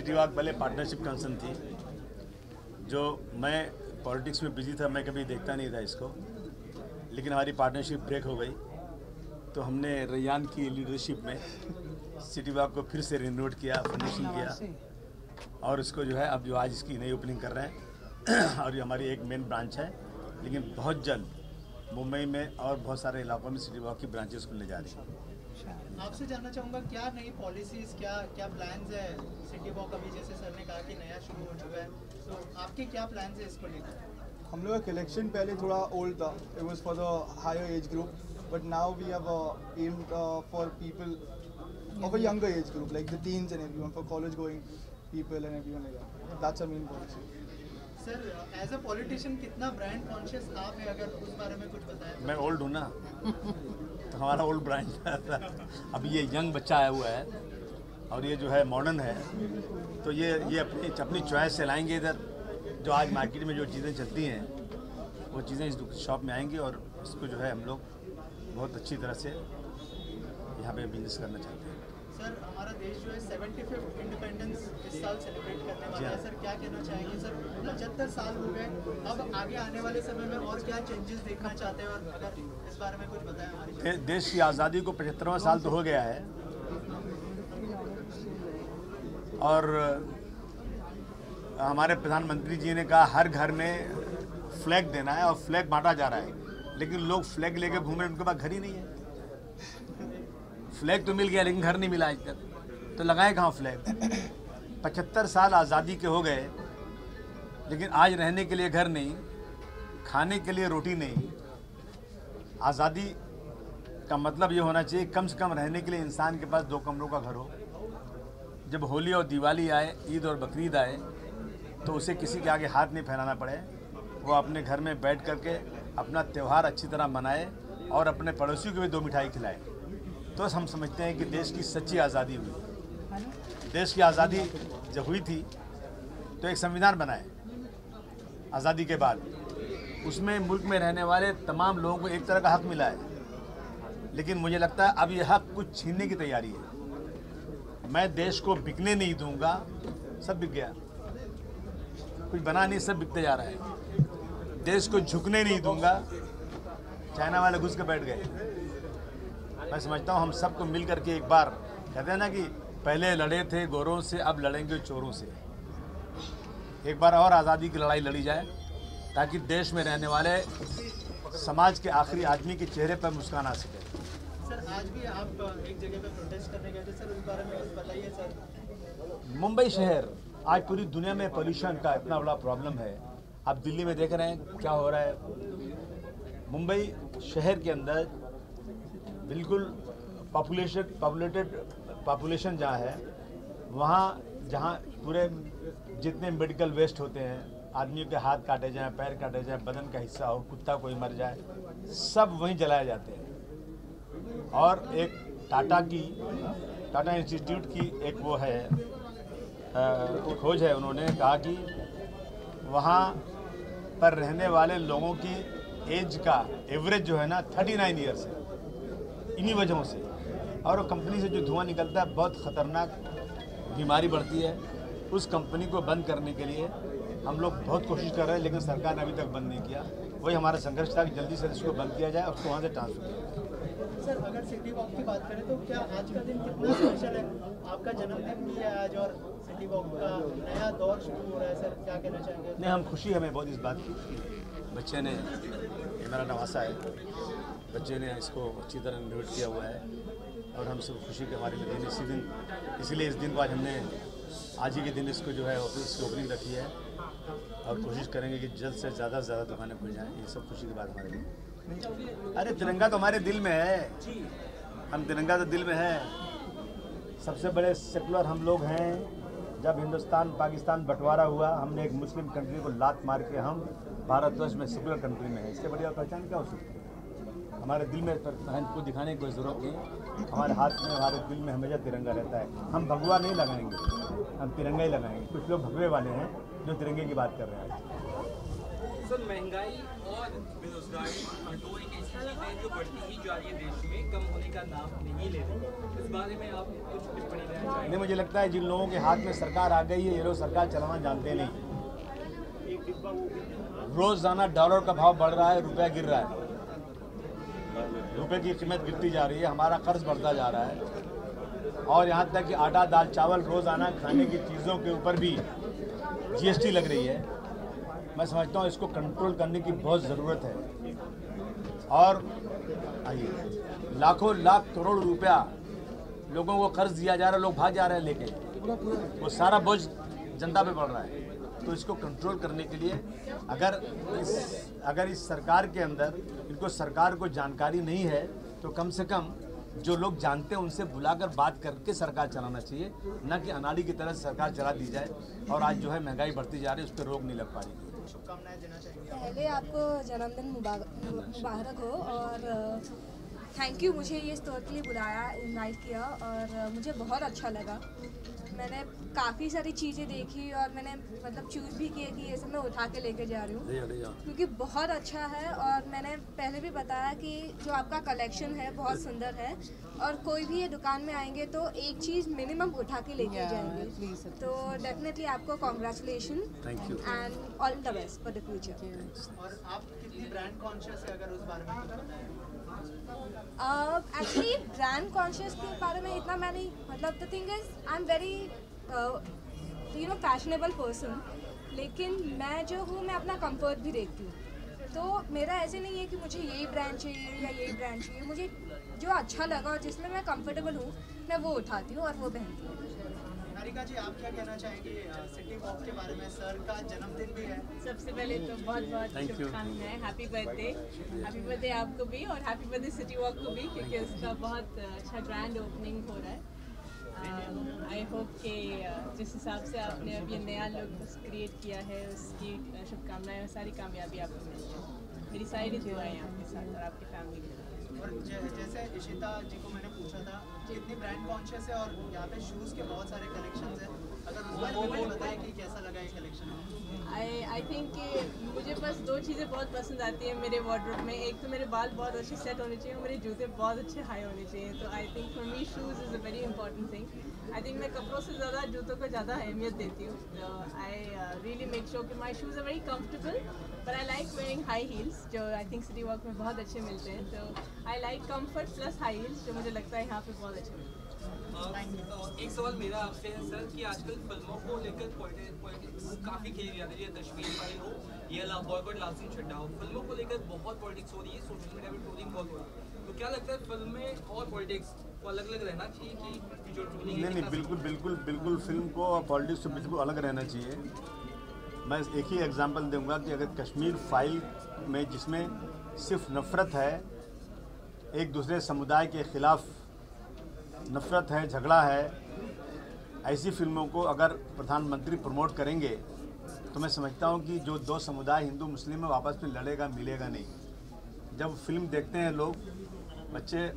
City walk पहले partnership concern थी, जो मैं पॉलिटिक्स में बिजी था, मैं कभी देखता नहीं था इसको, लेकिन हमारी पार्टनरशिप ब्रेक हो गई तो हमने रैयान की लीडरशिप में सिटी वॉक को फिर से रिनोवेट किया, फर्निशिंग किया और इसको जो है अब जो आज इसकी नई ओपनिंग कर रहे हैं और ये हमारी एक मेन ब्रांच है, लेकिन बहुत जल्द मुंबई में और बहुत सारे इलाकों में सिटी वॉक की ब्रांचेस खुलने जा रही हैं। आपसे जानना चाहूँगा क्या नई पॉलिसीज़ क्या प्लान्स है सिटी वॉक, अभी जैसे सर ने कहा कि नया शुरू हो चुका है, तो आपके क्या प्लान्स है इसको लेकर? हम लोग का कलेक्शन पहले थोड़ा ओल्ड था, it was for the higher age group, but now we have aimed for people of a younger age group like the teens and everyone, for college going people and everyone like that. That's our main policy. Sir as a politician कितना brand conscious आप है, अगर उस बारे में कुछ बताएं? मैं ओल्ड हूँ ना तो हमारा ओल्ड ब्रांड अभी ये यंग बच्चा आया हुआ है और ये जो है मॉडर्न है, तो ये अपनी चॉइस से लाएंगे इधर। जो आज मार्केट में जो चीज़ें चलती हैं वो चीज़ें इस शॉप में आएंगी और इसको जो है हम लोग बहुत अच्छी तरह से यहाँ पे बिजनेस करना चाहते हैं। सर हमारा देश जो है 75th इंडिपेंडेंस इस साल सेलिब्रेट करने वाला है, सर क्या कहना चाहेंगे? सर 75 साल हो गए, अब आगे आने वाले समय में और क्या चेंजेस देखना चाहते हैं, और अगर इस बारे में कुछ बताएं हमारी। देश की आज़ादी को 75वां साल तो हो गया है और हमारे प्रधानमंत्री जी ने कहा हर घर में फ्लैग देना है और फ्लैग बांटा जा रहा है, लेकिन लोग फ्लैग लेके घूम रहे हैं, उनके पास घर ही नहीं है। फ्लैग तो मिल गया लेकिन घर नहीं मिला आज तक, तो लगाए कहाँ फ्लैग? 75 साल आज़ादी के हो गए लेकिन आज रहने के लिए घर नहीं, खाने के लिए रोटी नहीं। आज़ादी का मतलब ये होना चाहिए कम से कम रहने के लिए इंसान के पास 2 कमरों का घर हो। जब होली और दिवाली आए, ईद और बकरीद आए, तो उसे किसी के आगे हाथ नहीं फैलाना पड़े, वो अपने घर में बैठ करके अपना त्यौहार अच्छी तरह मनाए और अपने पड़ोसियों को भी 2 मिठाई खिलाए। तो हम समझते हैं कि देश की सच्ची आज़ादी हुई। देश की आज़ादी जब हुई थी तो एक संविधान बनाए आज़ादी के बाद, उसमें मुल्क में रहने वाले तमाम लोगों को एक तरह का हक मिला है, लेकिन मुझे लगता है अब यह हक कुछ छीनने की तैयारी है। मैं देश को बिकने नहीं दूंगा, सब बिक गया, कुछ बना नहीं, सब बिकते जा रहा है। देश को झुकने नहीं दूंगा, चाइना वाले घुस के बैठ गए। मैं समझता हूँ हम सबको मिल करके एक बार, कहते हैं ना कि पहले लड़े थे गोरों से, अब लड़ेंगे चोरों से। एक बार और आज़ादी की लड़ाई लड़ी जाए ताकि देश में रहने वाले समाज के आखिरी आदमी के चेहरे पर मुस्कान आ सके। सर आज भी आप एक जगह पे प्रोटेस्ट करने गए थे, सर उस बारे में कुछ बताइए सर। मुंबई शहर आज पूरी दुनिया में पोल्यूशन का इतना बड़ा प्रॉब्लम है। आप दिल्ली में देख रहे हैं क्या हो रहा है। मुंबई शहर के अंदर बिल्कुल पॉपुलेशन जहाँ है, वहाँ जहाँ पूरे जितने मेडिकल वेस्ट होते हैं, आदमियों के हाथ काटे जाएं, पैर काटे जाएं, बदन का हिस्सा हो, कुत्ता कोई मर जाए, सब वहीं जलाए जाते हैं। और एक टाटा इंस्टीट्यूट की एक वो है खोज है, उन्होंने कहा कि वहाँ पर रहने वाले लोगों की एज का एवरेज जो है ना 39 ईयर्स है, इन्हीं वजहों से। और वो कंपनी से जो धुआं निकलता है बहुत ख़तरनाक बीमारी बढ़ती है। उस कंपनी को बंद करने के लिए हम लोग बहुत कोशिश कर रहे हैं, लेकिन सरकार ने अभी तक बंद नहीं किया। वही हमारा संघर्ष था कि जल्दी से इसको बंद किया जाए और उसको वहाँ से ट्रांसफर किया जाए। सर अगर सिटी वॉक की बात करें तो क्या आज का दिन कितना स्पेशल है? आपका जन्मदिन भी है आज और सिटी वॉक का नया दौर शुरू हो रहा है, सर क्या कहना चाहेंगे? नहीं, हम खुशी हमें बहुत इस बात की, बच्चे ने, ये मेरा नवासा है, बच्चे ने इसको अच्छी तरह इन्वेट किया हुआ है और हम सब खुशी के हमारे दिन इसी दिन, इसीलिए इस दिन को आज हमने आज ही के दिन इसको जो है ऑफिस की ओपनिंग रखी है और कोशिश करेंगे कि जल्द से ज़्यादा दुकानें खुल जाएँ। ये सब खुशी की बात हमारे लिए। अरे तिरंगा तो हमारे दिल में है, हम तिरंगा तो दिल में है। सबसे बड़े सेकुलर हम लोग हैं। जब हिंदुस्तान पाकिस्तान बंटवारा हुआ, हमने एक मुस्लिम कंट्री को लात मार के हम भारतवर्ष में सेकुलर कंट्री में है। इससे बढ़िया पहचान क्या हो सकती है? हमारे दिल में पहचान को दिखाने की कोई ज़रूरत नहीं। हमारे हाथ में, हमारे दिल में हमेशा तिरंगा रहता है। हम भगवा नहीं लगाएंगे, हम तिरंगा ही लगाएंगे। कुछ लोग भगवे वाले हैं जो तिरंगे की बात कर रहे हैं। सर महंगाई और बेरोजगारी दो एक ऐसी चीजें जो बढ़ती ही जा रही है देश में, कम होने का नाम नहीं ले रही। इस बारे में आप कुछ टिप्पणी देना चाहेंगे? नहीं, मुझे लगता है जिन लोगों के हाथ में सरकार आ गई है ये लोग सरकार चलाना जानते नहीं। रोजाना डॉलर का भाव बढ़ रहा है, रुपया गिर रहा है, रुपए की कीमत गिरती जा रही है, हमारा कर्ज बढ़ता जा रहा है और यहाँ तक कि आटा दाल चावल रोजाना खाने की चीज़ों के ऊपर भी जीएसटी लग रही है। मैं समझता हूँ इसको कंट्रोल करने की बहुत ज़रूरत है और आइए लाखों लाख करोड़ रुपया लोगों को कर्ज दिया जा रहा है, लोग भाग जा रहे हैं लेके, वो सारा बोझ जनता पे पड़ रहा है। तो इसको कंट्रोल करने के लिए अगर इस सरकार के अंदर इनको सरकार को जानकारी नहीं है तो कम से कम जो लोग जानते हैं उनसे बुलाकर बात करके सरकार चलाना चाहिए, न कि अनाड़ी की तरह सरकार चला दी जाए। और आज जो है महंगाई बढ़ती जा रही है, उस पर रोक नहीं लग पा रही। शुभकामनाएं देना चाहेंगे? पहले आपको जन्मदिन मुबारक हो और थैंक यू मुझे ये स्टोर के लिए बुलाया, इनवाइट किया और मुझे बहुत अच्छा लगा। मैंने काफ़ी सारी चीज़ें देखी और मैंने मतलब चूज़ भी किए कि ये सब मैं उठा के लेके जा रही हूँ क्योंकि बहुत अच्छा है। और मैंने पहले भी बताया कि जो आपका कलेक्शन है बहुत सुंदर है और कोई भी ये दुकान में आएंगे तो एक चीज़ मिनिमम उठा के लेके जाएंगे। तो डेफिनेटली आपको congratulation and all the best for the future. और आप कितनी ब्रांड कॉन्शियस है, अगर उस बारे में कुछ बताएं? एक्चुअली ब्रांड कॉन्शियस के बारे में इतना मैं नहीं, मतलब the thing is I am very fashionable person, लेकिन मैं जो हूँ मैं अपना कंफर्ट भी देखती हूँ। तो मेरा ऐसे नहीं है कि मुझे यही ब्रांड चाहिए या यही ब्रांड चाहिए, मुझे जो अच्छा लगा और जिसमें मैं कंफर्टेबल हूँ मैं वो उठाती हूँ और वो पहनती हूँ। निहारिका जी, आप क्या कहना चाहेंगे सिटी वॉक के बारे में? सर का जन्मदिन भी है। सबसे पहले तो बहुत बहुत शुभकामनाएं, हैप्पी बर्थडे आपको भी और हैप्पी बर्थडे सिटी वॉक को भी, क्योंकि उसका बहुत अच्छा ग्रैंड ओपनिंग हो रहा है। आई होप कि जिस हिसाब से आपने अब ये नया लुक क्रिएट किया है उसकी शुभकामनाएं और सारी कामयाबी आपको मिल जाए। मेरी सारी दुआएं आपके साथ और आपकी फैमिली के साथ। और जैसे इशिता जी को मैंने पूछा था कितनी ब्रांड कॉन्शियस है और यहाँ पे शूज़ के बहुत सारे कलेक्शंस हैं, अगर उस बारे में बताएं कि कैसा लगा ये कलेक्शन? आई थिंक कि मुझे बस दो चीज़ें बहुत पसंद आती हैं मेरे वार्डरोब में। एक तो मेरे बाल बहुत अच्छे सेट होने चाहिए और मेरे जूते बहुत अच्छे हाई होने चाहिए। तो I think for me shoes is a very important thing. I think मैं कपड़ों से ज़्यादा जूतों को ज़्यादा अहमियत देती हूँ। तो आई रियली मेक श्योर कि my shoes are very comfortable, but I like wearing high heels जो आई थिंक सिटी वॉक में बहुत अच्छे मिलते हैं। तो I like comfort plus high heels जो मुझे लगता है यहाँ पे बहुत अच्छे मिलते हैं। एक सवाल मेरा आपसे है सर कि आजकल फिल्मों को लेकर पॉलिटिक्स काफ़ी खेली जा रही है, कश्मीर फाइल हो या बॉयकॉट लाल सिंह चड्ढा हो, फिल्मों को लेकर बहुत पॉलिटिक्स हो रही है, सोशल मीडिया में ट्रोलिंग बहुत हो रही है। तो क्या लगता है फिल्म में और पॉलिटिक्स को अलग अलग रहना चाहिए कि जो ट्रोलिंग? नहीं, बिल्कुल फिल्म को और पॉलिटिक्स से बिल्कुल अलग रहना चाहिए। मैं एक ही एग्जांपल दूंगा कि अगर कश्मीर फाइल में जिसमें सिर्फ नफ़रत है, एक दूसरे समुदाय के ख़िलाफ़ नफ़रत है, झगड़ा है, ऐसी फिल्मों को अगर प्रधानमंत्री प्रमोट करेंगे तो मैं समझता हूँ कि जो दो समुदाय हिंदू मुस्लिम में आपस में लड़ेगा मिलेगा नहीं। जब फिल्म देखते हैं लोग, बच्चे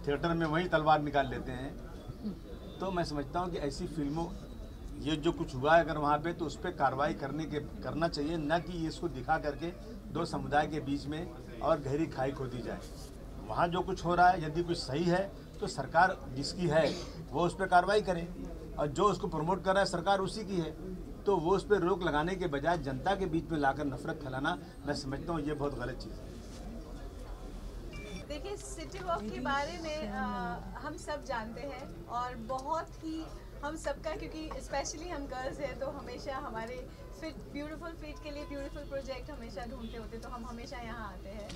थिएटर में वही तलवार निकाल लेते हैं। तो मैं समझता हूँ कि ऐसी फिल्मों, ये जो कुछ हुआ है अगर वहाँ पे, तो उस पर कार्रवाई करना चाहिए, न कि इसको दिखा करके दो समुदाय के बीच में और गहरी खाई खोदी जाए। वहाँ जो कुछ हो रहा है यदि कुछ सही है तो सरकार जिसकी है वो उस पर कार्रवाई करे, और जो उसको प्रमोट कर रहा है सरकार उसी की है, तो वो उस पर रोक लगाने के बजाय जनता के बीच में लाकर नफरत फैलाना, मैं समझता हूँ ये बहुत गलत चीज़ है। देखिए, सिटी वॉक के बारे में हम सब जानते हैं और बहुत ही हम सबका, क्योंकि स्पेशली हम गर्ल्स हैं तो हमेशा हमारे ब्यूटीफुल फिट के लिए ब्यूटीफुल प्रोजेक्ट हमेशा ढूंढते होते, तो हम हमेशा यहाँ आते हैं।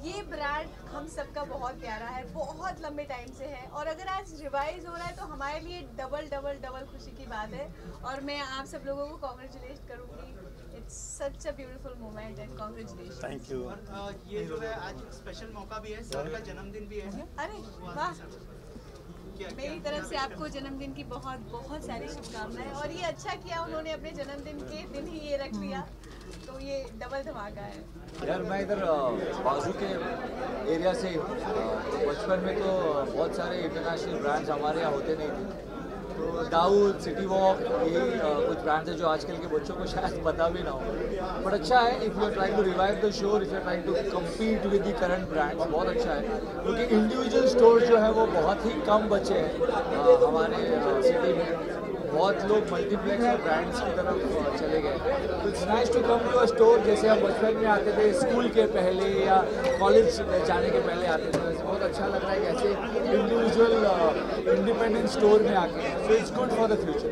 ये ब्रांड हम सबका बहुत प्यारा है, बहुत लंबे टाइम से है, और अगर आज रिवाइज हो रहा है तो हमारे लिए डबल डबल डबल खुशी की बात है। और मैं आप सब लोगों को कॉन्ग्रेचुलेट करूँगी। It's such a beautiful moment and congratulation. Thank you. और ये जो है आज स्पेशल मौका भी है, सर का जन्मदिन भी है। अरे वाह, मेरी तरफ से आपको जन्मदिन की बहुत बहुत सारी शुभकामनाएं। और ये अच्छा किया उन्होंने अपने जन्मदिन के दिन ही ये रख लिया, तो ये डबल धमाका है। यार मैं इधर बाजू के एरिया से बचपन में तो बहुत सारे इंटरनेशनल ब्रांड्स हमारे यहाँ होते नहीं थे, तो तो दाऊद, सिटी वॉक, यही कुछ ब्रांड्स हैं जो आजकल के बच्चों को शायद पता भी ना हो, बट अच्छा है। If you are trying to revive the show, if you are trying to compete with the current brands, बहुत अच्छा है, क्योंकि इंडिविजुअल स्टोर जो है वो बहुत ही कम बचे हैं हमारे सिटी में। बहुत लोग मल्टीप्लेक्स और ब्रांड्स की तरफ चले गए। तो it's nice to come to a store, जैसे हम बचपन में आते थे स्कूल के पहले या कॉलेज जाने के पहले आते थे। बहुत अच्छा लग रहा है कि ऐसे इंडिविजुअल इंडिपेंडेंट स्टोर में आके, so it's good for the future.